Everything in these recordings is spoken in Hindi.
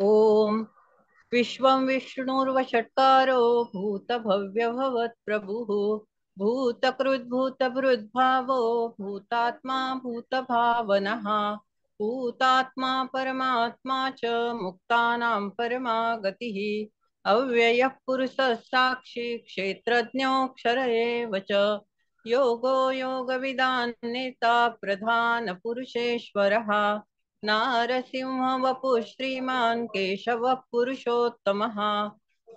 ओम विश्वं विष्णुर्वषट्कारो भूतभव्यभवत्प्रभुः भूतकृद्भूतभृद्भावो भूतात्मा भूतभावनः भूतात्मा परमात्मा च मुक्तानां परमा गतिः अव्ययः पुरुषः साक्षी क्षेत्रज्ञोऽक्षर एव च योगो योगविदां नेता प्रधानपुरुषेश्वरः नारसिंहवपुः श्रीमान् केशवः पुरुषोत्तमः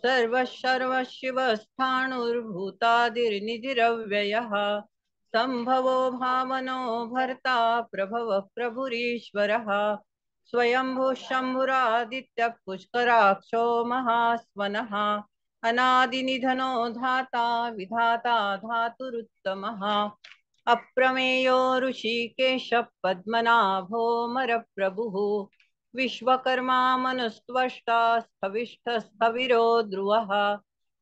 सर्वशिवस्थाणुर्भूतादिर्निधिरव्ययः सम्भवो भावनो भर्ता प्रभवः प्रभुरीश्वरः स्वयंभुः शम्भुरादित्यः पुष्कराक्षो महास्वनः अनादिनिधनो धाता विधाता धातुरुत्तमः अप्रमेयो ऋषिकेश पद्मनाभो मरप्रभुः विश्वकर्मा मनुस्त्वष्टा स्थविष्ठस्थविरो ध्रुवः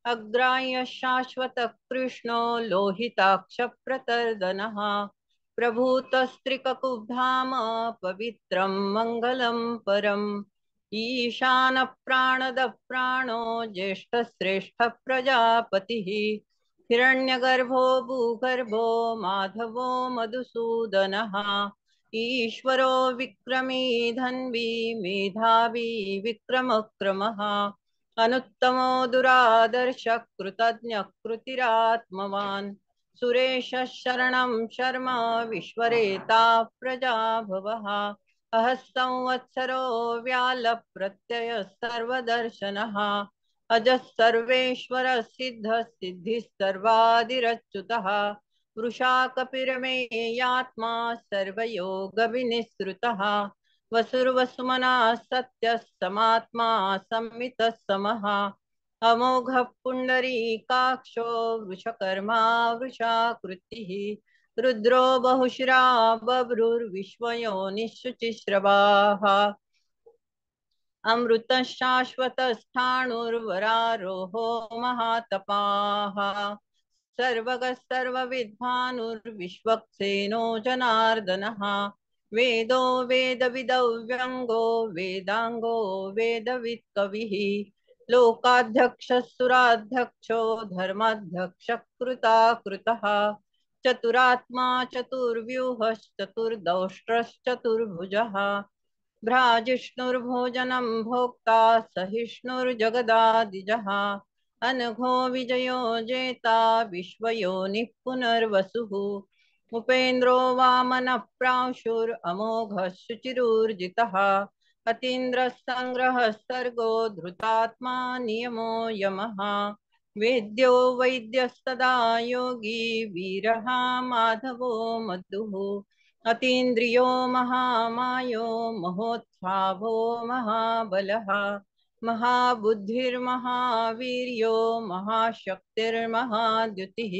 अग्राह्य शाश्वतः कृष्णो लोहिताक्षप्रतर्दनः प्रभूतस्त्रिककुब्धाम पवित्रं मङ्गलं परम् ईशानः प्राणदः प्राणो ज्येष्ठश्रेष्ठः प्रजापतिः हिरण्यगर्भो भूगर्भो माधवो मधुसूदनः ईश्वरो विक्रमी धन्वी मेधावी विक्रमक्रमः अनुत्तमो दुरादर्शः कृतज्ञः कृतिरात्मवान् सुरेशः शरणं शर्मा विश्वरेता प्रजाभवः अहः संवत्सरो व्यालप्रत्ययः सर्वदर्शनः अजः सर्वेश्वरः सिद्धः सिद्धिः सर्वादिरच्युतः वृषा कपिरमेयात्मा सर्वयोगविनिःसृतः वसुर्वसुमनः सत्यः समात्मा संमितः समः अमोघः पुण्डरीकाक्षो वृषकर्मा वृषाकृतिः रुद्रो बहुशिरा बभ्रुर्विश्वयोनिःशुचिश्रवाः अमृतः शाश्वतस्थाणुर्वरारोहो महातपाः सर्वगः सर्वविद्भानुर्विश्वक्सेनो जनार्दनः वेदो वेदविदौ व्यङ्गो वेदाङ्गो वेदवित्कविः लोकाध्यक्षः सुराध्यक्षो धर्माध्यक्षः कृताकृतः चतुरात्मा चतुर्व्यूहश्चतुर्दौष्ट्रश्चतुर्भुजः भ्राजिष्णुर्भोजनं भोक्ता सहिष्णुर्जगदादिजः अनघो विजयो जेता विश्वयोनिः पुनर्वसुः उपेन्द्रो वामनः प्रांशुरमोघः शुचिरूर्जितः अतीन्द्रः संग्रहः सर्गो धृतात्मा नियमो यमः वेद्यो वैद्यस्तदा योगी वीरः माधवो मधुः अतीन्द्रियो महामायो महोत्साहो महाबलः महाबुद्धिर्महावीर्यो महाशक्तिर्महाद्युतिः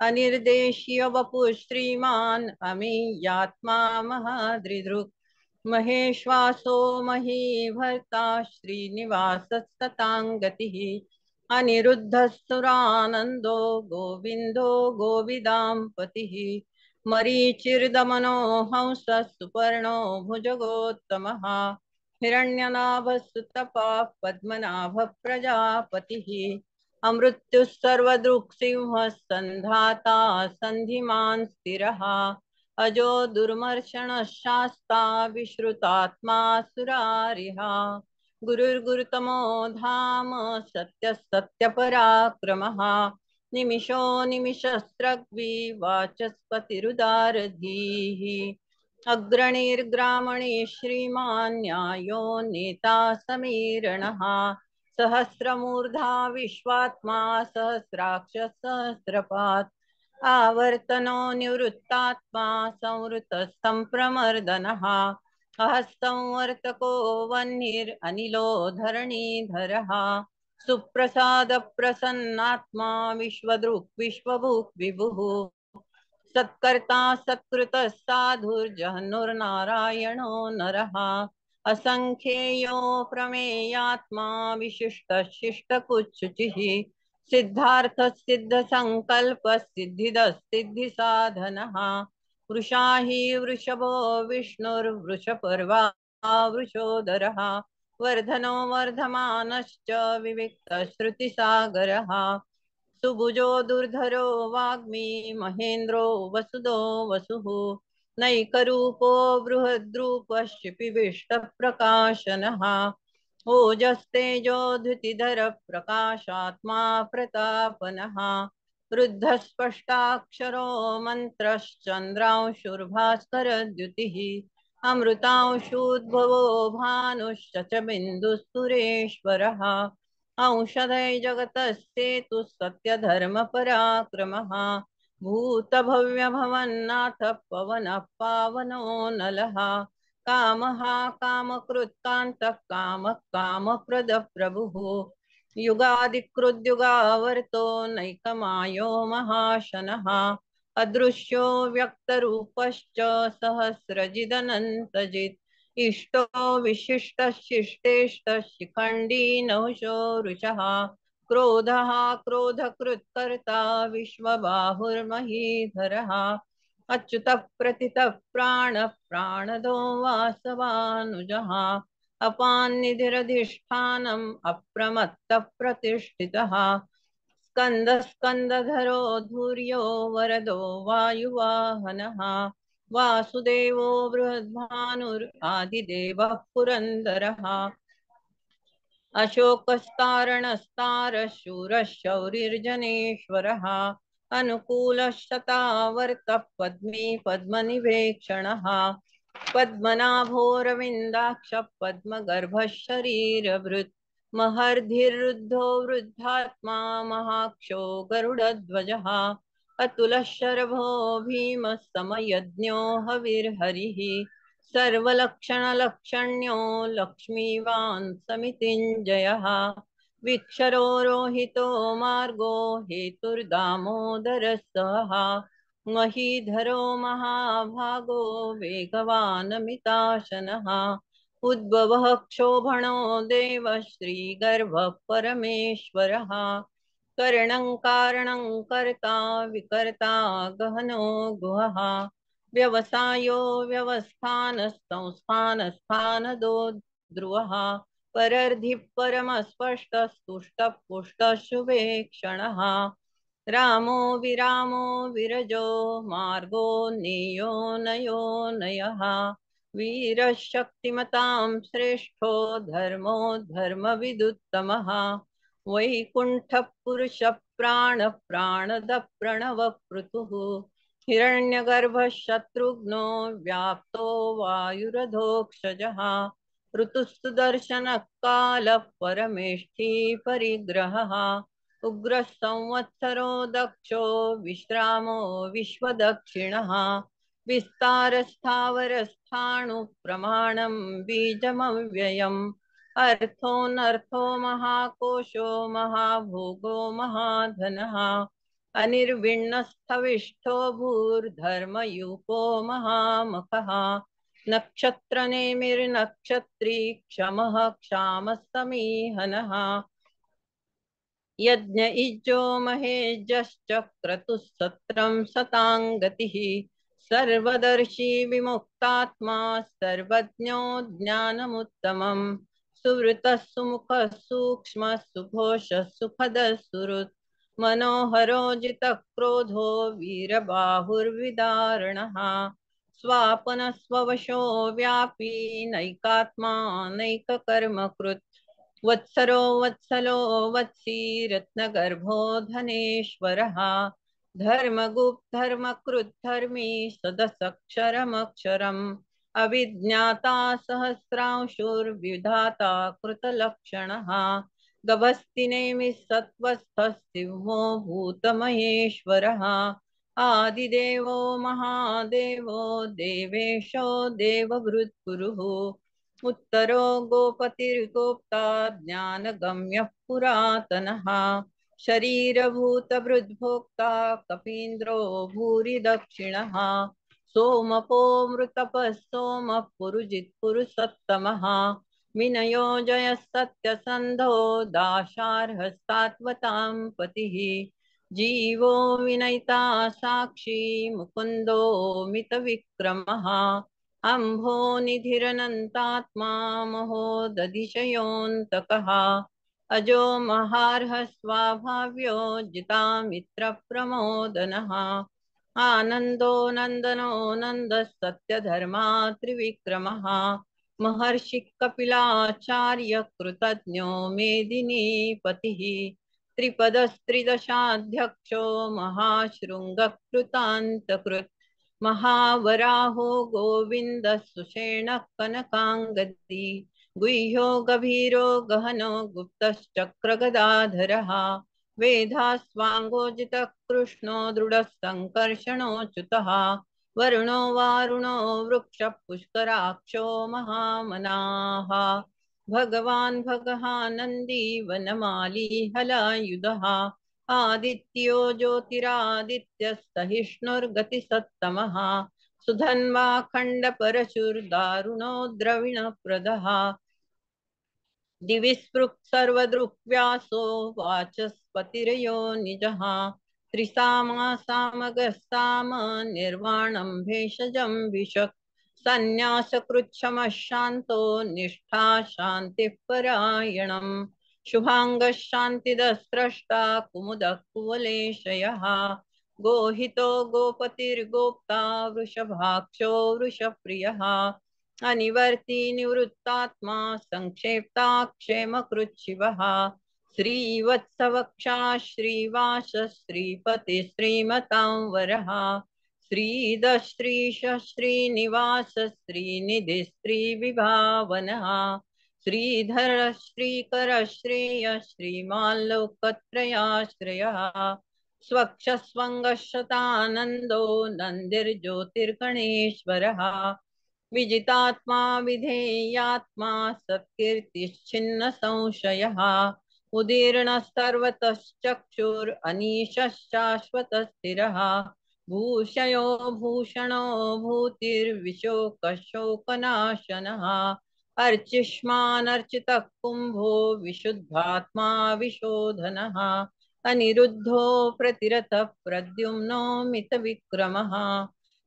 अनिर्देश्य वपुः श्रीमान् अमीयात्मा महादृदृक् महेश्वासो महीभर्ता श्रीनिवासस्तताङ्गतिः अनिरुद्धस्तुरानन्दो गोविन्दो गोविदाम्पतिः मरीचिर्दमनो हंसः सुपर्णो भुजगोत्तमः हिरण्यनाभस्तुतपः पद्मनाभः प्रजापतिः अमृत्युः सर्वदृक्सिंहः सन्धाता सन्धिमान् स्थिरः अजो दुर्मर्षणः शास्ता विश्रुतात्मा सुरारिः गुरुर्गुरुतमो धाम सत्यः सत्यपराक्रमः निमिषो निमिषस्रग्वी वाचस्पतिरुदारधीः अग्रणीर्ग्रामणे श्रीमान् न्यायो नेता समीरणः सहस्रमूर्धा विश्वात्मा सहस्राक्ष सहस्रपात् आवर्तनो निवृत्तात्मा संवृतः संप्रमर्दनः अहस्संवर्तको वह्निरनिलो धरणीधरः सुप्रसाद प्रसन्नात्मा विश्वदृक् विश्वभुक् विभुः सत्कर्ता सत्कृतः साधुर्जहनुर्नारायणो नरः असंख्येयो प्रमेयात्मा विशिष्टः शिष्टकुच्छुचिः सिद्धार्थः सिद्धसंकल्पः सिद्धिदः सिद्धिसाधनः वृषा हि वृषभो विष्णुर्वृषपर्वा वृषोदरः वर्धनो वर्धमानश्च विविक्तश्रुतिसागरः सुभुजो दुर्धरो वाग्मी महेन्द्रो वसुदो वसुः नैकरूपो बृहद्रूपश्चिपिविष्टप्रकाशनः ओजस्तेजोधृतिधर प्रकाशात्मा प्रतापनः रुद्धस्पष्टाक्षरो मन्त्रश्चन्द्रांशुर्भास्करद्युतिः अमृतांशूद्भवो भानुश्च बिन्दुस्फुरेश्वरः औषधै जगतस्तेतु सत्यधर्मपराक्रमः भूतभव्यभवन्नाथ पवनः पावनो नलः कामः कामकृत्कान्तः कामः कामप्रदः प्रभुः युगादिकृद्युगावर्तो नैकमायो महाशनः अदृश्यो व्यक्तरूपश्च सहस्रजिदनन्तजित् इष्टो विशिष्टशिष्टेष्ट शिखण्डी नहुषो रुचः क्रोधः क्रोधकृत्कर्ता विश्वबाहुर्महीधरः अच्युतः प्रतितः प्राणः प्राणदो वासवानुजः अपान्निधिरधिष्ठानम् अप्रमत्तः प्रतिष्ठितः स्कन्दस्कन्दधरो धूर्यो वरदो वायुवाहनः वासुदेवो बृहद्भानुरादिदेवः पुरन्दरः अशोकस्तारणस्तारः शूरः शौरिर्जनेश्वरः अनुकूलः शतावर्तः पद्मी पद्मनिवेक्षणः पद्मनाभोरविन्दाक्षः पद्मगर्भः शरीरभृत् महर्धिरुद्धो वृद्धात्मा महाक्षो गरुडध्वजः अतुलः शरभो भीमः समयज्ञो हविर्हरिः सर्वलक्षणलक्षण्यो लक्ष्मीवान् समितिञ्जयः विक्षरो रोहितो मार्गो हेतुर्दामोदरः सः महीधरो महाभागो वेगवानमिताशनः उद्भवः क्षोभणो देवः श्रीगर्भः परमेश्वरः करणं कारणं कर्ता विकर्ता गहनो गुहः व्यवसायो व्यवस्थान संस्थान स्थानदो ध्रुवः परर्धि परमस्पष्टस्तुष्ट पुष्ट शुभेक्षणः रामो विरामो विरजो मार्गो नेयो नयो नयः वीरशक्तिमतां श्रेष्ठो धर्मो धर्मविदुत्तमः वैकुण्ठपुरुष प्राण प्राणद प्रणव पृथुः हिरण्यगर्भः शत्रुघ्नो व्याप्तो वायुरधोक्षजः ऋतुस्तुदर्शनः कालः परमेष्ठी परिग्रहः उग्रः संवत्सरो दक्षो विश्रामो विश्वदक्षिणः विस्तारस्थावरस्थाणु प्रमाणं बीजमव्ययम् अर्थोऽनर्थो महाकोशो महाभोगो महाधनः अनिर्विण्णस्थविष्ठो भूर्धर्मयूपो महामखः नक्षत्रनेमिर्नक्षत्री क्षमः क्षामः समीहनः यज्ञ इज्जो महेजश्च क्रतुः सत्रं सताङ्गतिः सर्वदर्शी विमुक्तात्मा सर्वज्ञो ज्ञानमुत्तमम् सुवृतः सुमुखः सूक्ष्मः सुघोषः सुखदः सुहृत् मनोहरो जितः क्रोधो वीरबाहुर्विदारणः स्वापनः स्ववशो व्यापी नैकात्मा नैककर्मकृत् वत्सरो वत्सलो वत्सी रत्नगर्भो धनेश्वरः धर्मगुप्त धर्मकृत् धर्मी सदसक्षरमक्षरम् अविज्ञाता सहस्रांशुर्विधाता कृतलक्षणः गभस्तिनेमि सत्त्वस्थः सिंहो भूतमहेश्वरः आदिदेवो महादेवो देवेशो देवभृत्कुरुः उत्तरो गोपतिर्गोप्ता ज्ञानगम्यः पुरातनः शरीरभूतभृद्भोक्ता कपीन्द्रो भूरि दक्षिणः सोमपो मृतपः सोमः पुरुजित् पुरुषोत्तमः विनयो जयः सत्यसन्धो दाशार्हस्तात्वतां पतिः जीवो विनयिता साक्षी मुकुन्दो मितविक्रमः अम्भो निधिरनन्तात्मा महोदधिशयोऽन्तकः अजो महार्ह स्वाभाव्यो जितामित्रप्रमोदनः आनन्दो नन्दनो नन्दः सत्यधर्मा त्रिविक्रमः महर्षि कपिलाचार्य कृतज्ञो मेदिनीपतिः त्रिपदस्त्रिदशाध्यक्षो महाशृङ्गकृतान्तकृत् महावराहो गोविन्दः सुषेणः कनकाङ्गदी गुह्यो गभीरो गहनो गुप्तश्चक्रगदाधरः वेदास्वाङ्गोजितः कृष्णो दृढः सङ्कर्षणोच्युतः वरुणो वारुणो वृक्षः पुष्कराक्षो महामनाः भगवान् भगहानन्दी वनमाली हलायुधः आदित्यो ज्योतिरादित्यस्तहिष्णुर्गतिसत्तमः सुधन्वा खण्डपरशुर्दारुणो द्रविणप्रदः दिवि स्पृक् सर्वदृक्व्यासो वाचस्पतिरयो निजः त्रिसामा साम निर्वाणं भेषजं विशक् सन्न्यासकृच्छमः शान्तो निष्ठा शान्तिः परायणम् शुभांगः शान्तिदः स्रष्टा कुमुदः कुवलेशयः गोहितो गोपतिर्गोप्ता वृषभाक्षो वृषप्रियः अनिवर्ती निवृत्तात्मा संक्षेप्ताक्षेमकृत् शिवः श्रीवत्सवक्षा श्रीवास श्रीपति श्रीमतां वरः श्रीधः श्रीश श्रीनिवास श्रीनिधि श्रीविभावनः श्रीधर श्रीकर श्रेय श्रीमाल्लोकत्रयाश्रयः स्वक्षस्वङ्गशतानन्दो नन्दिर्ज्योतिर्गणेश्वरः विजितात्मा विधेयात्मा सत्कीर्तिश्छिन्न संशयः उदीर्णः सर्वतश्चक्षुरनीशश्शाश्वतस्थिरः भूषयो भूषणो भूतिर्विशोकशोकनाशनः अर्चिष्मानर्चितः कुम्भो विशुद्धात्मा विशोधनः अनिरुद्धो प्रतिरतः प्रद्युम्नो मितविक्रमः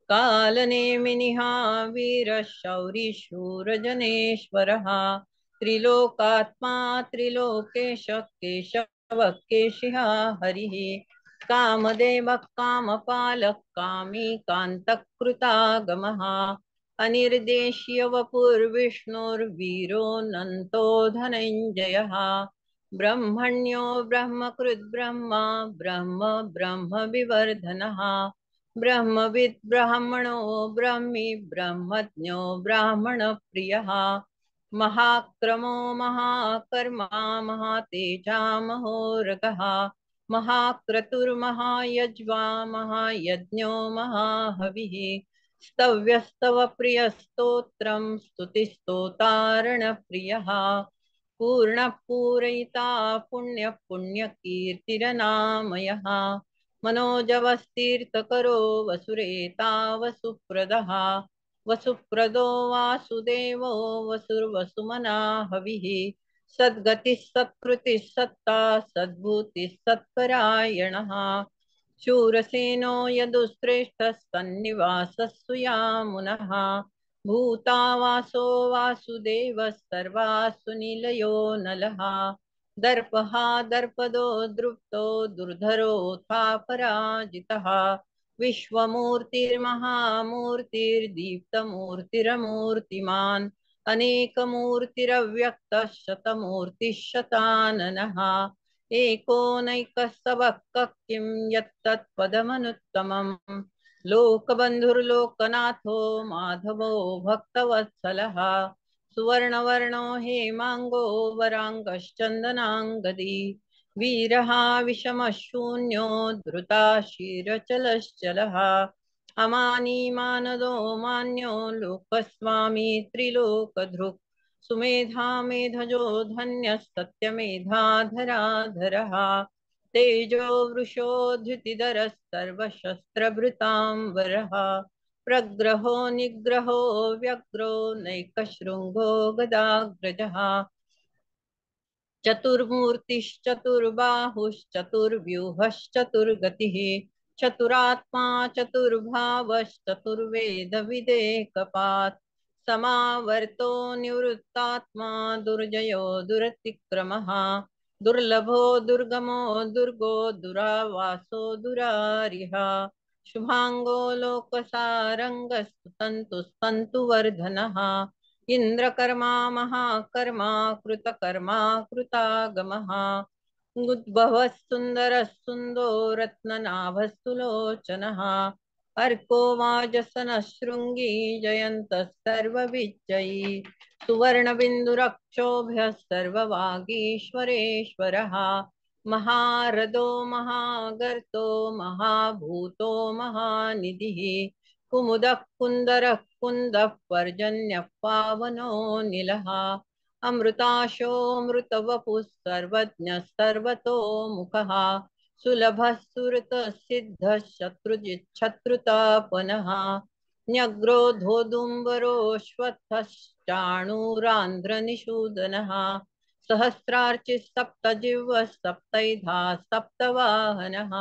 कालनेमिनिः वीरशौरिशूरजनेश्वरः त्रिलोकात्मा त्रिलोकेश केशवः केशिः हरिः कामदेवः कामपालः कामी कान्तकृतागमः अनिर्देश्य वपुर्विष्णुर्वीरोऽनन्तो धनञ्जयः ब्रह्मण्यो ब्रह्मकृद् ब्रह्मा ब्रह्म ब्रह्म विवर्धनः ब्रह्मविद् ब्राह्मणो ब्रह्मी ब्रह्मज्ञो ब्राह्मणप्रियः महाक्रमो महाकर्मा महातेजा महोरगः महाक्रतुर्महायज्वा महायज्ञो महाहविः स्तव्यस्तवप्रियस्तोत्रं स्तुतिस्तोतारणप्रियः पूर्णः पूरयिता पुण्यः पुण्यकीर्तिरनामयः मनोजवस्तीर्थकरो वसुरेता वसुप्रदः वसुप्रदो वासुदेवो वसुर्वसुमना हविः सद्गतिः सत्कृतिः सत्ता सद्भूतिः सत्परायणः शूरसेनो यदुश्रेष्ठः सन्निवासः सुयामुनः भूतावासो वासुदेवः सर्वासु निलयो नलः दर्पः दर्पदो दृप्तो दुर्धरोऽथा पराजितः विश्वमूर्तिर्महामूर्तिर्दीप्तमूर्तिरमूर्तिमान् अनेकमूर्तिरव्यक्तः शतमूर्तिः शताननः एकोनैकस्तवः किं यत्तत्पदमनुत्तमम् लोकबन्धुर्लोकनाथो माधवो भक्तवत्सलः सुवर्णवर्णो हेमांगो वरांगश्चन्दनांगदी वीरः विषमशून्यो धृताशीरचलश्चलः अमानी मानदो मान्यो लोकस्वामी त्रिलोकधृक् सुमेधा मेधजो धन्यः सत्यमेधाधराधरः तेजो वृषोद्धृतिधरः सर्वशस्त्रभृतांबरः प्रग्रहो निग्रहो व्यग्रो नैकशृङ्गो गदाग्रजः चतुर्मूर्तिश्चतुर्बाहुश्चतुर्व्यूहश्चतुर्गतिः चतुरात्मा चतुर्भावश्चतुर्वेद विदेकपात् समावर्तो निवृत्तात्मा दुर्जयो दुरतिक्रमः दुर्लभो दुर्गमो दुर्गो दुरावासो दुरारिः शुभांगो लोकसारंगस्तु वर्धनः इंद्रकर्मा महाकर्मा कृतकर्मा कृतागमः उद्भवः सुन्दरः सुन्दो रत्ननाभस्तुलोचनः अर्को वाजसनः शृङ्गी जयन्तः सर्वविजयी सुवर्णबिन्दुरक्षोभ्यः सर्ववागीश्वरेश्वरः महारदो महागर्तो महाभूतो महानिधिः कुमुदः कुन्दरः कुन्दः पर्जन्यः पावनो निलः अमृताशोऽमृतवपुः सर्वज्ञः सर्वतोमुखः सुलभः सुरतसिद्धः शत्रुजिच्छत्रुतापनः न्यग्रोधोदुम्बरोऽश्वत्थश्चाणूरान्ध्रनिषूदनः सहस्रार्चिः सप्तजिह्वः सप्तैधा सप्तवाहनः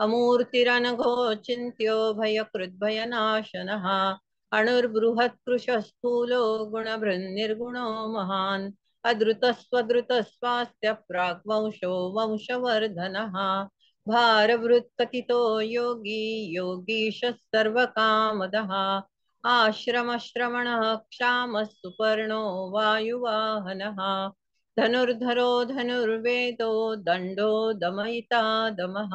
अमूर्तिरनघोचिन्त्यो भयकृद्भयनाशनः अणुर्बृहत्कृशः स्थूलो गुणभृन्निर्गुणो महान् अद्रुतस्वद्रुतस्वास्थ्य प्राग्वंशो वंशवर्धनः भारभृत्कथितो योगी योगीशः सर्वकामदः आश्रमश्रवणः क्षामः सुपर्णो वायुवाहनः धनुर्धरो धनुर्वेदो दण्डो दमयिता दमः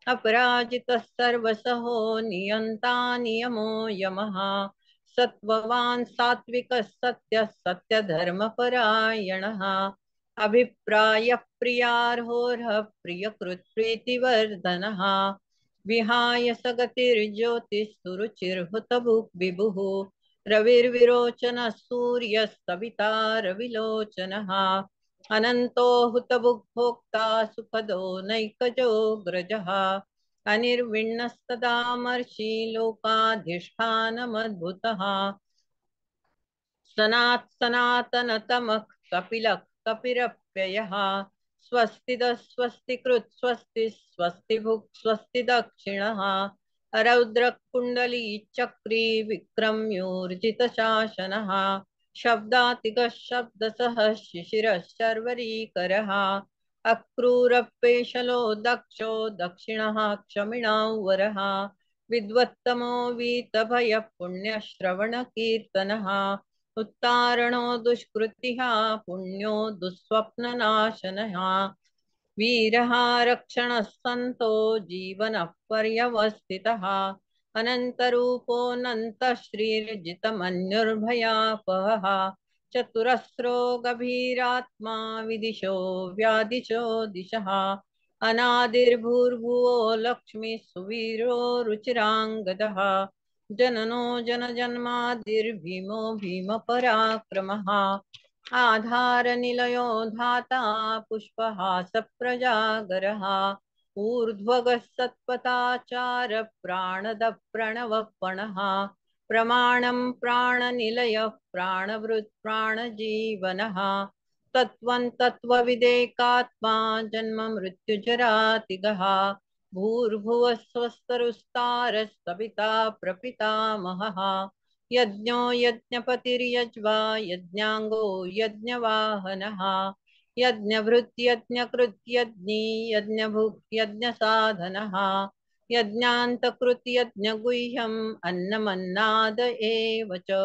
अपराजितः सर्वसहो नियन्ता नियमो यमः सत्त्ववान् सात्विकः सत्यः सत्यधर्मपरायणः अभिप्रायः प्रियार्होर्ह प्रियकृत्प्रीतिवर्धनः विहाय सगतिर्ज्योतिः विभुः रविर्विरोचनः सूर्यः सविता रविलोचनः अनन्तो हुतभुग्भोक्ता सुखदो नैकजोऽग्रजः अनिर्विण्णस्तदामर्षि लोकाधिष्ठानमद्भुतः सनात् सनातनतमः कपिलः कपिरप्ययः स्वस्तिदः स्वस्तिकृत् स्वस्ति स्वस्तिभुक् स्वस्ति दक्षिणः रौद्रकुण्डली चक्री विक्रम्योर्जितशासनः शब्दातिगः शब्दसः शिशिरः शर्वरीकरः अक्रूरपेशलो दक्षो दक्षिणः क्षमिणां वरः विद्वत्तमो वीतभयः पुण्यश्रवणकीर्तनः उत्तारणो दुष्कृतिः पुण्यो दुःस्वप्ननाशनः वीरः रक्षणः सन्तो जीवनः पर्यवस्थितः अनन्तरूपोऽनन्तः श्रीर्जितमन्युर्भयापहः चतुरस्रो गभीरात्मा विदिशो व्यादिशो दिशः अनादिर्भूर्भुवो लक्ष्मी सुवीरो रुचिराङ्गदः जननो जनजन्मादिर्भीमो भीमपराक्रमः आधारनिलयो धाता पुष्पहासप्रजागरः ऊर्ध्वगः सत्पथाचार प्राणद प्रणवपणः प्रमाणं प्राणनिलयः प्राणभृत् प्राणजीवनः तत्त्वं तत्त्वविदेकात्मा जन्म मृत्युजरातिगः भूर्भुवः स्वस्तरुस्तारः सविता प्रपितामहः यज्ञो यज्ञपतिर्यज्वा यज्ञांगो यज्ञवाहनः यज्ञभृत् यज्ञकृत् यज्ञी यज्ञभुक् यज्ञसाधनः यज्ञान्तकृत् यज्ञगुह्यम् अन्नमन्नाद एव च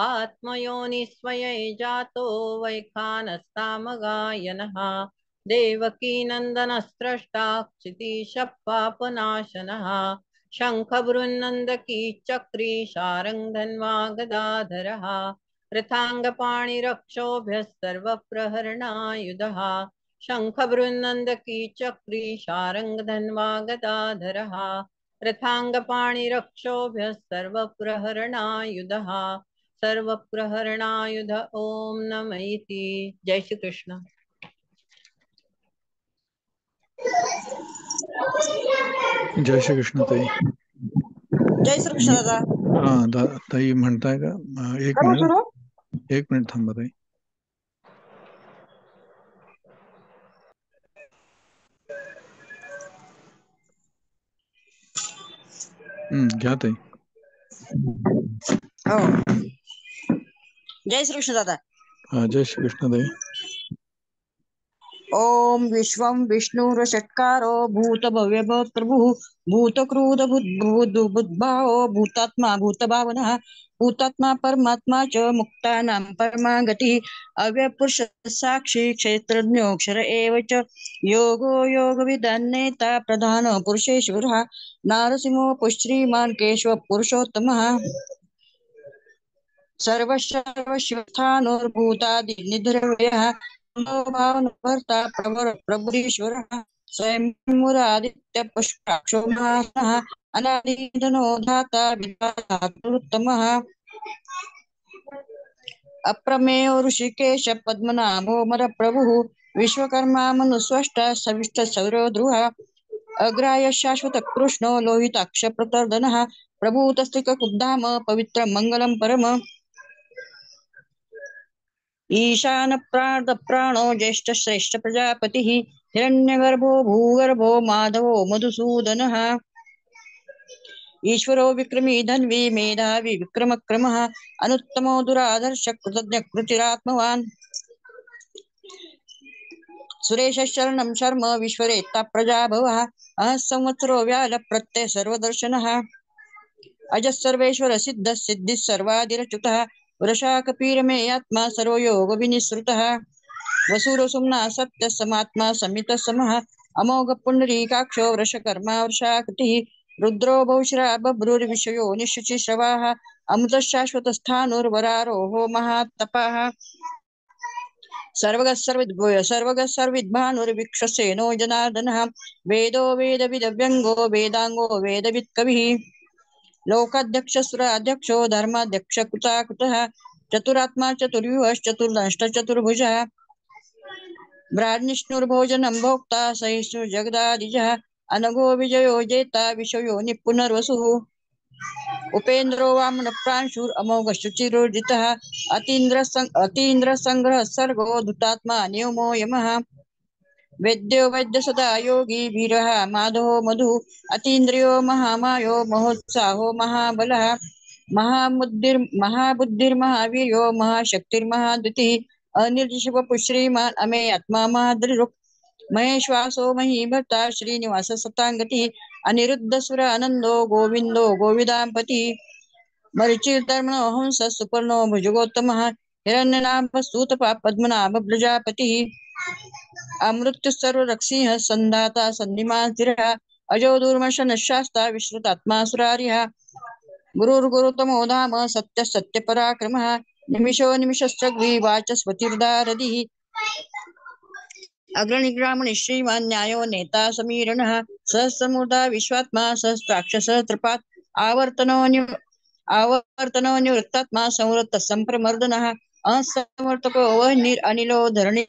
आत्मयोनिस्वयै जातो वैखानस्तामगायनः देवकीनन्दनस्रष्टा क्षितीशः पापनाशनः शङ्खभृन्नन्दकी चक्री शारङ्गधन्वा गदाधरः रथाङ्गपाणिरक्षोभ्यः सर्वप्रहरणायुधः शङ्खभृन्नन्दकी चक्री शारङ्गधन्वा गदाधरः रथाङ्गपाणिरक्षोभ्यः सर्वप्रहरणायुधः सर्वप्रहरणायुध ओम नमः इति। जय श्री कृष्ण। जय श्री कृष्ण ताई। जय श्री कृष्ण दादा. ताई म्हणताय का? एक मिनिट थांबा ताई. घ्या ताई. हो. जय श्रीकृष्ण दादा. जय श्रीकृष्ण ताई. ओम विश्वं विष्णुरषट्कारो भूतभव्य भूतप्रभुः भूतक्रूध बुद्भावो भूतात्मा भूतभावनः भूतात्मा परमात्मा च मुक्तानां परमा गतिः अव्ययपुरुष साक्षी क्षेत्रज्ञोऽक्षर एव च योगो योगविदन्नेता प्रधान पुरुषेश्वरः नारसिंहो पुश्रीमान् केशव पुरुषोत्तमः सर्वस्वस्थानुर्भूतादिनिधर्यः भावनभर्ता प्रभुरीश्वरः स्वयं मुरादित्य पुष्पाक्षो महात्मः अनादिधनो धाता विधातृत्तमः अप्रमेयो ऋषिकेश पद्मनाभो मरप्रभुः विश्वकर्मा मनुस्वष्टा सविष्ट सौरध्रुवः अग्राय शाश्वत कृष्णो लोहिताक्ष प्रतर्दनः प्रभूतस्तिककुब्धाम पवित्र मंगलम परम ईशान प्राणो ज्येष्ठ श्रेष्ठ प्रजापतिः हिरण्यगर्भो भूगर्भो माधवो मधुसूदनः ईश्वरो विक्रमी धन्वी मेधावी विक्रमक्रमः अनुत्तमो दुरादर्श कृतज्ञ कृतिरात्मवान् सुरेश शरणं शर्म विश्वरेत्ता प्रजाभवः अहः संवत्सरो व्याल प्रत्यय सर्वदर्शनः अजः सर्वेश्वर सिद्ध सिद्धि सर्वादिरच्युतः वृषा कपीरमे आत्मा सर्व योग विनिसृतः वसुरो सुम्ना सत्य समात्मा समित समः अमोघ पुंडरीकाक्षो वृषकर्मा वृषाकृतिः रुद्रो बहुश्रा बभ्रुर्विषयो निशुचि श्रवाः अमृत शाश्वत स्थाणुर्वरारोहो महात्तपः सर्वगः सर्वविद्भानुर्विक्षसेनो जनार्दनः वेदो वेदविदव्यङ्गो वेदाङ्गो वेदवित् कविः लोकाध्यक्ष सुराध्यक्षो धर्माध्यक्ष कृताकृतः चतुरात्मा चतुर्युश्चतुर्दष्ट चतुर्भुजः ब्राह्मणिष्णुर्भोजनं भोक्ता सहिष्णुर्जगदादिजः अनघो विजयो जेता विषयो निपुनर्वसुः उपेन्द्रो वामन प्रांशुर अमोघ शुचिरोजितः अतीन्द्र संग्रह सर्गो धुतात्मा नियमो यमः वैद्यो वैद्य सदा योगी वीरः माधवो मधु अतीन्द्रियो महामायो महोत्साहो महाबलः महाबुद्धिर्महावीर्यो महाशक्तिर्महाद्युतिः अनिर्दिशवपु श्रीमान् अमे आत्मा महादृक् महेश्वासो महीभर्ता श्रीनिवास सतांगतिः अनिरुद्ध सुर आनंदो गोविंदो गोविदांपतिः मरीचिर्धर्मणो हंस सुपर्णो भुजगोत्तमः हिरण्यनाभ स्तूतपा पद्मनाभ प्रजापतिः अमृत्यु सर्वरक्षिः संधाता सन्निमान् स्थिरः अजो दुर्मशन शास्ता विश्रुतात्मा सुरारिः गुरुर्गुरुतमो धाम सत्य सत्य पराक्रमः निमिषो निमिषश्चग्वी वाचस्पतिर्दारदिः अग्रणिग्रामणि श्रीमान् न्यायो नेता समीरणः सहस्रमूर्धा विश्वात्मा सहस्राक्ष सहस्रपात् आवर्तनो निवृत्तात्मा संवृत्त संप्रमर्दनः असमर्थको वह्निर् अनिलो धरणि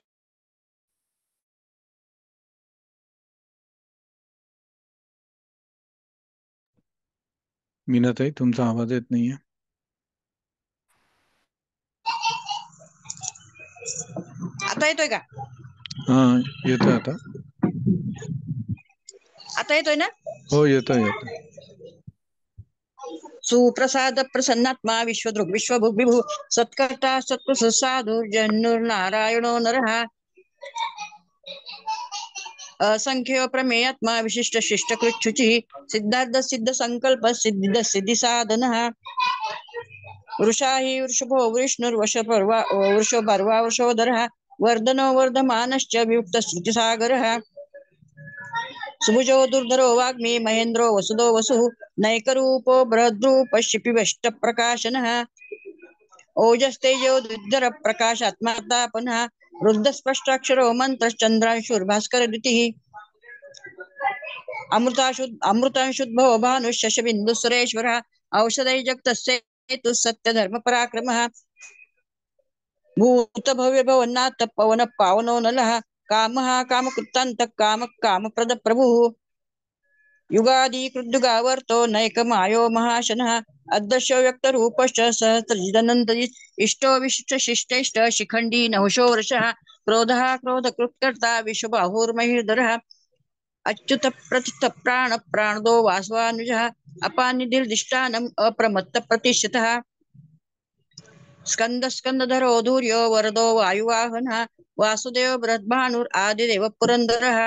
मीनाताई तुमचा आवाज येत नाहीये. आता येतोय का? येतोय आता. आता येतोय ना? हो येतोय. सुप्रसाद प्रसन्नात्मा विश्वदृक् विश्वभुक् विभु सत्कर्ता सत्कृतसाधुर्जन्नुर्नारायणो नरः असंख्यो प्रमेयात्मा विशिष्ट शिष्ट कृच्छुचिः सिद्धार्थ सिद्ध संकल्प सिद्ध सिद्धि साधनः वृषा हि वृषभो विष्णुर्वशपर्वा वृषपर्वा वृषोदरः वर्धनो वर्धमानश्च वियुक्त श्रुतिसागरः सुभुजो दुर्धरो वाग्मी महेन्द्रो वसुदो वसुः नैकरूपो बृहद्रूप शिपिवष्ट प्रकाशनः ओजस्तेजो दुर्धर प्रकाशात्मातापनः रुद्ध स्पष्टाक्षरो मंत्रश्चंद्रांशुर्भास्कर द्युतिः अमृतांशुद्भव भानु शशबिंदु सुरेश्वरः औषधै जगतस्येतु सत्य धर्म पराक्रमः भूत भव्य भवन्नाथ पवन पावनो नलः कामः कामकृतान्त काम कामप्रद प्रभुः युगादि कृद्युगावर्तो नैकमायो महाशनः अदृश्य व्यक्त रूपश्च सहस्रजिदनन्त इष्टो विशिष्ट शिष्टेष्ट शिखण्डी नहुषो वृषः क्रोधः क्रोध कृत्कर्ता विश्वबाहुर्महिर्धरः अच्युत प्रतिष्ठ प्राण प्राणदो वासवानुजः अपानिधिर्दिष्टानम् अप्रमत्त प्रतिष्ठितः स्कंद स्कंदधरो धूर्यो वरदो वायुवाहनः वासुदेव बृहद्भानुर् आदिदेव पुरंदरः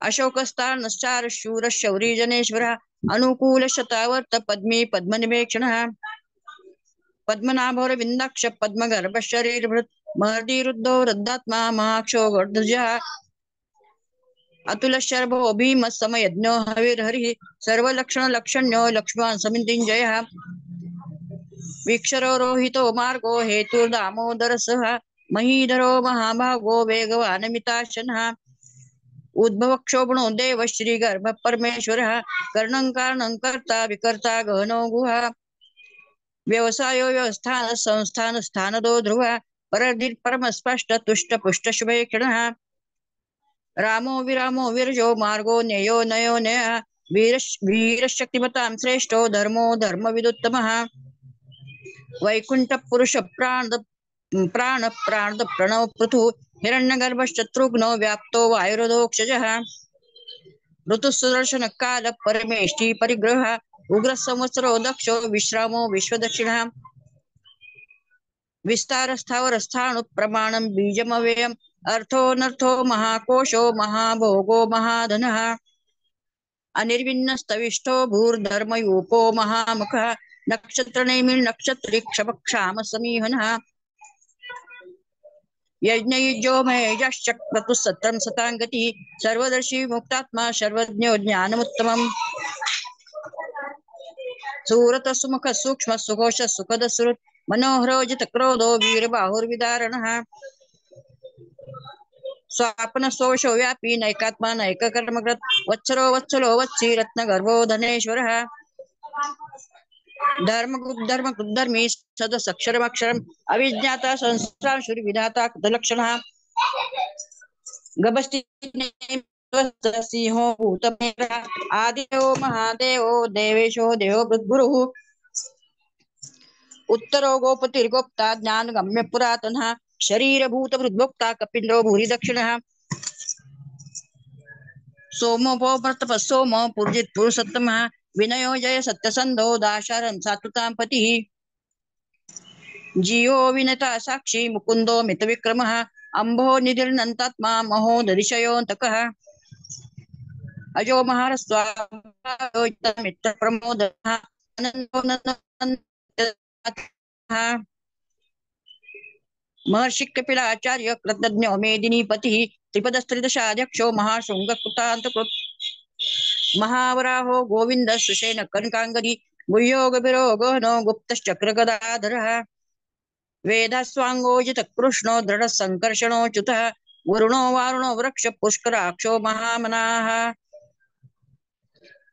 अशोकस्तार्नश्चार शूर शौरी जनेश्वरः अनुकूल शतावर्त पद्मी पद्मनिवेक्षणः पद्मनाभोरविन्दाक्ष पद्मगर्भ शरीरभृत् महर्दिरुद्धो रद्धात्मा महाक्षो गर्धजः अतुल शर्भो भीम समयज्ञो हविर्हरिः सर्वलक्षण लक्षण्यो लक्ष्मण समितिञ्जयः वीक्षरो रोहितो मार्गो हेतुर्दामोदरसः महीधरो महाभागो वेगवानमिताशनः उद्भवक्षोभणो देव श्रीगर्भ परमेश्वरः कर्णं कारणं कर्ता विकर्ता गहनो गुहा व्यवसायो व्यवस्थान संस्थान स्थानदो ध्रुव परधिर् परम स्पष्ट तुष्ट पुष्ट शुभेक्षणः रामो विरामो विरजो मार्गो न्ययो नयो नयः वीरशक्तिमतां श्रेष्ठो धर्मो धर्मविदुत्तमः वैकुंठ पुरुष प्राण प्रणव पृथु हिरण्यगर्भशत्रुघ्नो व्याप्तो वायुरधोक्षजः ऋतुसुदर्शन काल परमेष्टि परिग्रह उग्र संवत्सरो दक्षो विश्रामो विश्वदक्षिणः विस्तार स्थावर स्थाणु प्रमाणं बीजमव्ययम् अर्थोऽनर्थो महाकोशो महाभोगो महाधनः अनिर्विण्णस्तविष्ठो भूर्धर्मयूपो महामुखः नक्षत्रनेमिर्नक्षत्रिक्षपक्षाम समीहनः यज्ञयुज्यो महेजश्चक्रतु सत्रं सताङ्गतिः सर्वदर्शी मुक्तात्मा सर्वज्ञो ज्ञानमुत्तमम् सूरत सुमुख सूक्ष्म सुघोष सुखद सुरत मनोहरोजित क्रोधो वीरबाहुर्विदारणः स्वापन सोषो व्यापी नैकात्मा नैककर्मकृत् वत्सरो वत्सलो वत्सी रत्नगर्भो धनेश्वरः धर्मकृद्धर्मी सदसक्षरमक्षरम् अविज्ञाता संस्रांशुर्विधाता कृतलक्षणः गभस्तिसिंहो भूतमेघः आदिदेवो महादेवो देवेशो देवो मृद्गुरुः उत्तरो गोपतिर्गोप्ता ज्ञानगम्य पुरातनः शरीरभूत मृद्भोक्ता कपीन्द्रो भूरि दक्षिणः सोमोपो प्रतपः सोमो पुरुजित् पुरुषोत्तमः विनयो जय सत्यसन्धो दाशारं सात्वतां पतिः जीवो विनता साक्षी मुकुन्दो मितविक्रमः अम्भो निधिर्नन्तात्मा महोदधिशयोऽन्तकः अजो महारस्वामित्रप्रमोदः महर्षि कपिलाचार्य कृतज्ञो मेदिनीपतिः त्रिपदस्त्रिदशाध्यक्षो महाशृङ्गकृतान्तकृत् महावराहो गोविन्द सुषेण कनकाङ्गदी गुह्यो गभीरो गहनो गुप्तश्चक्रगदाधरः वेदास्वाङ्गोजित कृष्णो दृढ संकर्षणो च्युतः वरुणो वारुणो वृक्ष पुष्कराक्षो महामनाः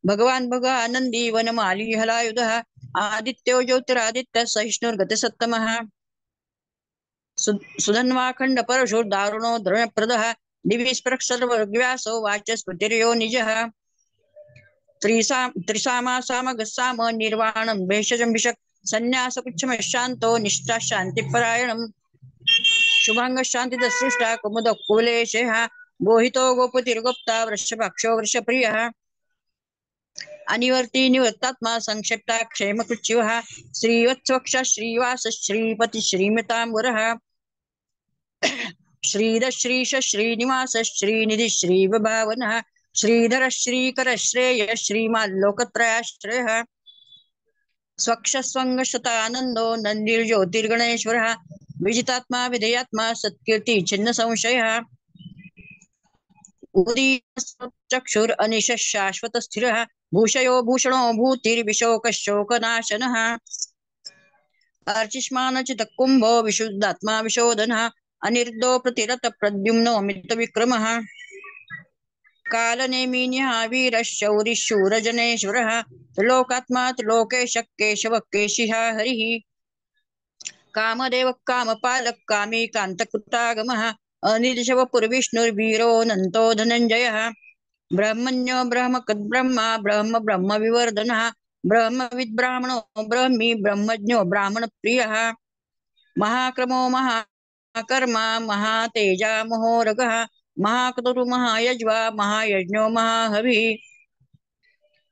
भगवान् भगानन्दी वनमाली हलायुधः आदित्यो ज्योतिरादित्य सहिष्णुर्गतिसत्तमः सुधन्वाखण्ड परशुर्दारुणो द्रव्यप्रदः दिवि स्पृक्सर्वव्यासो वाचस्पतिर्यो निजः त्रिसामा सामगस्साम निर्वाणं भेषजं विशक् संन्यासकुच्छमशान्तो निष्ठा शान्तिपरायणम् शुभांग शान्तिदसृष्टा कुमुद कुलेशः गोहितो गोपतिर्गोप्ता वृषभाक्षो वृषप्रियः अनिवर्ती निवर्तात्मा संक्षिप्ता क्षेमकृच्छिवः श्रीवत्सवक्ष श्रीवास श्रीपति श्रीमताम्बरः श्रीध श्रीश श्रीनिवास श्रीनिधि श्रीविभावनः श्रीधर श्रीकर श्रेय श्रीमाल्लोकत्रयाश्रयः स्वक्षस्वङ्गशतानन्दो नन्दिर्ज्योतिर्गणेश्वरः विजितात्मा विधेयात्मा सत्कीर्ति छिन्न संशयः चक्षुर अनिश शाश्वत स्थिरः भूषयो भूषणो भूतिर्विशोकशोकनाशनः अर्चिष्मानचित कुम्भो विशुद्धात्मा विशोधनः अनिर्दो प्रतिरत प्रद्युम्नो अमित विक्रमः कालनेमिन्यः वीरः शौरिः शूरजनेश्वरः त्रिलोकात्मा त्रिलोकेश केशव केशिः हरिः कामदेव कामपालक कामी कान्तकृतागमः अनिर्षव पुरविष्णुर्वीरो नन्तो धनञ्जयः ब्रह्मण्यो ब्रह्मकद्ब्रह्मा ब्रह्म ब्रह्म विवर्धनः ब्रह्मविद् ब्राह्मणो ब्रह्मी ब्रह्मज्ञो ब्राह्मणप्रियः महाक्रमो महाकर्मा महातेजा महोरगः महाकतरु महायज्वा महायज्ञो महाहवी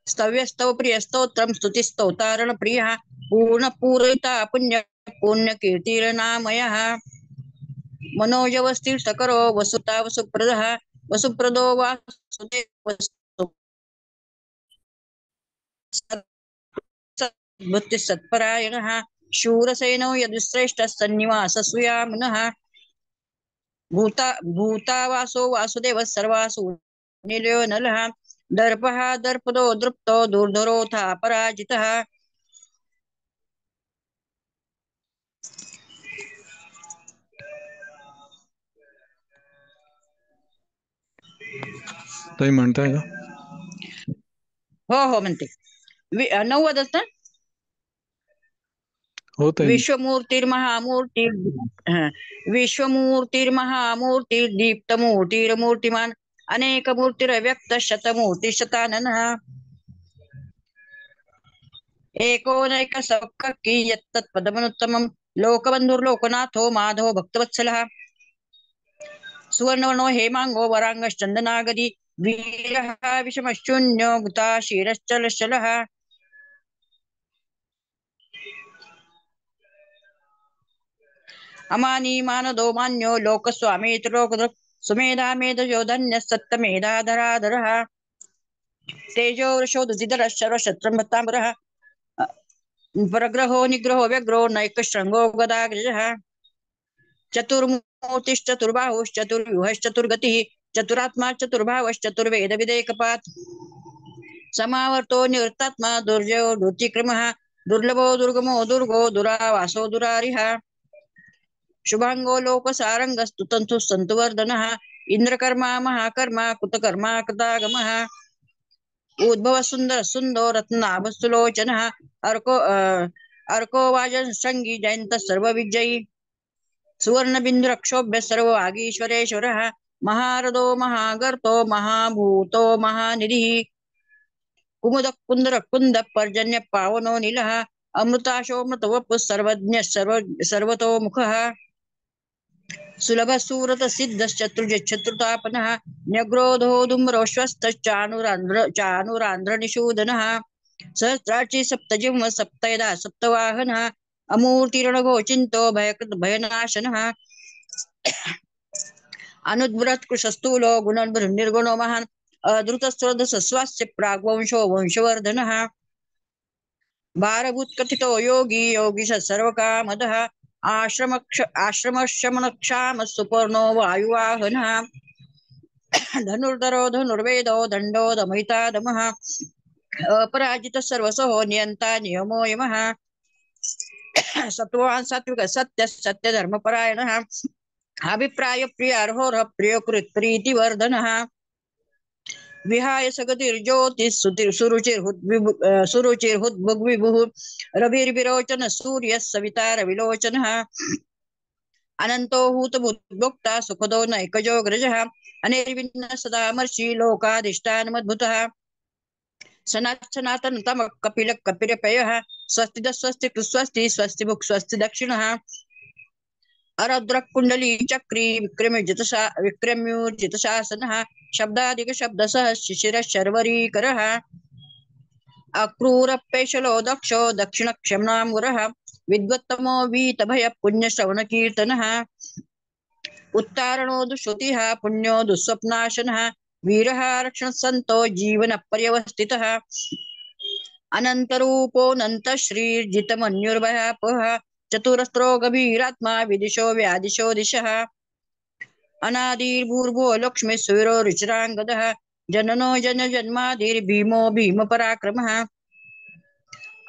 स्तव्यस्तव प्रियस्तोत्रम स्तुतिस्तोतारण प्रिय पूर्ण पूरयिता पुण्य पुण्य कीर्तिरनामयः मनोजवस्थिर सकरो वसुता वसुप्रदः वसुप्रदो वासुदेव सत्परायणः शूरसेनो यदुश्रेष्ठ सन्निवास सुयामनः भूता वासो वासुदेव सर्वासु निलयो नलः दर्पः दर्पदो दृप्तो दुर्धरोऽथा पराजितः ताई म्हणताय का? हो म्हणते 9 ना हो ताई. विश्वमूर्तिर्महामूर्तिर्दीप्तमूर्तिर्मूर्तिमान अनेकमूर्तिरव्यक्त शतमूर्ति शताननः एकोनैक सौककी यत्तत्पदमनुत्तमं लोकबन्धुर्लोकनाथो माधवो भक्तवत्सलः सुवर्णवर्णो हेमांगो वरांगश्चन्दनागदी वीरः विषमशून्यो गुता क्षीरश्चलशलः अमानी मानदो मान्यो लोकस्वामी त्रिलोकदृक् सुमेधा मेधयो धन्यः सत्तमेधाधराधरः तेजो वृषो दुजिधरः शर्वशत्रम्भताम्बरः परग्रहो निग्रहो व्यग्रो नैकशृङ्गो गदाग्रजः चतुर्मूर्तिश्चतुर्बाहुश्चतुर्व्यूहश्चतुर्गतिः चतुरात्मा चतुर्भावश्चतुर्वेदविदेकपात् समावर्तो निवृत्तात्मा दुर्जयो दुर्तिक्रमः दुर्लभो दुर्गमो दुर्गो दुरावासो दुरारिः शुभांगो लोकसारंगस्तुतंतु संतुवर्धनः इंद्रकर्मा महाकर्मा कुतकर्मा कृतागमः उद्भव सुंदर सुंदो रत्नाभस्तुलोचनः अर्को वाजन संगी जयंत सर्वविजयी सुवर्णबिन्दुरक्षोभ्य सर्ववागीश्वरेश्वरः महारदो महागर्तो महाभूतो महानिधिः कुमुद कुंदर कुंद पर्जन्य पावनो नीलः अमृताशोमृतवपुः सर्वज्ञ सर्वतोमुखः सुलभ सूरत सिद्धश्चतुर्जचतुर्तापनः न्यग्रोधो धूम्रोश्वस्तश्चानुरान्ध्र निषूदनः सहस्राची सप्तजिह्व सप्तयदा सप्तवाहनः अमूर्तिरणघोचिन्तो भयकृत भयनाशनः अनुद्भ्रत कृशस्थूलो गुणनिर्गुणो महान् अधृतस्वरदसस्वास्य प्राग्वंशो वंशवर्धनः भारभूत कथितो योगी योगीश सर्वकामदः आश्रमशमनक्षाम सुपर्णो वायुवाहनः धनुर्धरो धनुर्वेदो दण्डो दमहिता दमः अपराजित सर्वसो नियन्ता नियमो यमः सत्त्वान् सात्विक सत्य सत्य धर्मपरायणः अभिप्राय प्रिय अर्होरः प्रियकृत प्रीतिवर्धनः विहाय सगतिर्ज्योतिः सुरुचिर्हुद्भुग्विभुः रविर्विरोचन सूर्यः सविता रविलोचनः अनन्तो हूतभुद्भोक्ता सुखदो नैकजोऽग्रजः अनिर्विण्ण सदामर्षि लोकाधिष्ठानमद्भुतः सनातनतम कपिल कपिलपयः स्वस्ति स्वस्ति स्वस्ति स्वस्ति भुक् स्वस्ति दक्षिणः अरद्र कुंडली चक्री विक्रम्योर्जितशासनः शब्दादिक शब्दसः शिशिर शर्वरीकरः अक्रूरपेशलो दक्षो दक्षिणक्षम्नामुरः विद्वत्तमो वीतभय पुण्यश्रवण कीर्तनः उत्तारणो दुश्रुतिः पुण्यो दुःस्वप्नाशनः वीरः रक्षणसन्तो जीवन पर्यवस्थितः अनन्तरूपोऽनन्त श्रीर्जितमन्युर्भयापः चतुरस्रो गभीरात्मा विदिशो व्यादिशो दिशः अनादिर्भूर्भो लक्ष्मी सूरो रुचिरांगदः जननो जन जन्मादिर्भीमो भीम पराक्रमः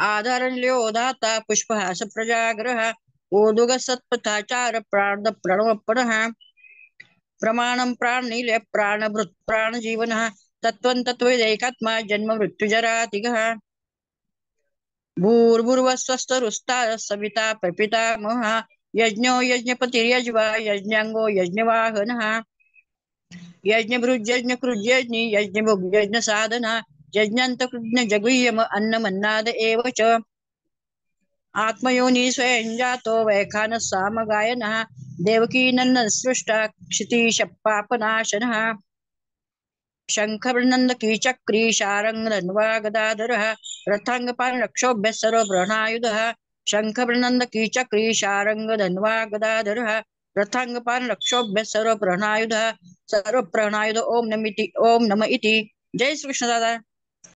आधारण्यो दाता पुष्पहास प्रजाग्रह ओदुग सत्पथाचार प्राण प्रणवपणः प्रमाणं प्राणनील प्राणभृत् प्राणजीवनः तत्त्वं तत्त्वैकात्मा जन्म मृत्युजरातिगः भूर्भुवस्वस्तरुस्तार सविता प्रपितामहः यज्ञो यज्ञपतिर्यज्वा यज्ञांगो यज्ञवाहनः यज्ञभृज्यज्ञकृज्यज्ञि यज्ञभुग्यज्ञसाधनः यज्ञान्तकृज्ञ जगुह्यम अन्नमन्नाद एव च आत्मयोनि स्वयं जातो वैखानः सामगायनः देवकी नंदन सृष्टा क्षितीश पापनाशनः शंखवृंद की चक्री शारंग धन्वा गदाधरः रथांगपान रक्षोभ्य सर्व प्रणायुधः शंखवृंद की चक्री शारंग धन्वा गदाधरः रथांगपान रक्षोभ्य सर्व प्रणायुधः सर्व प्रणायुध ओम नम इति जय श्री कृष्ण दादा।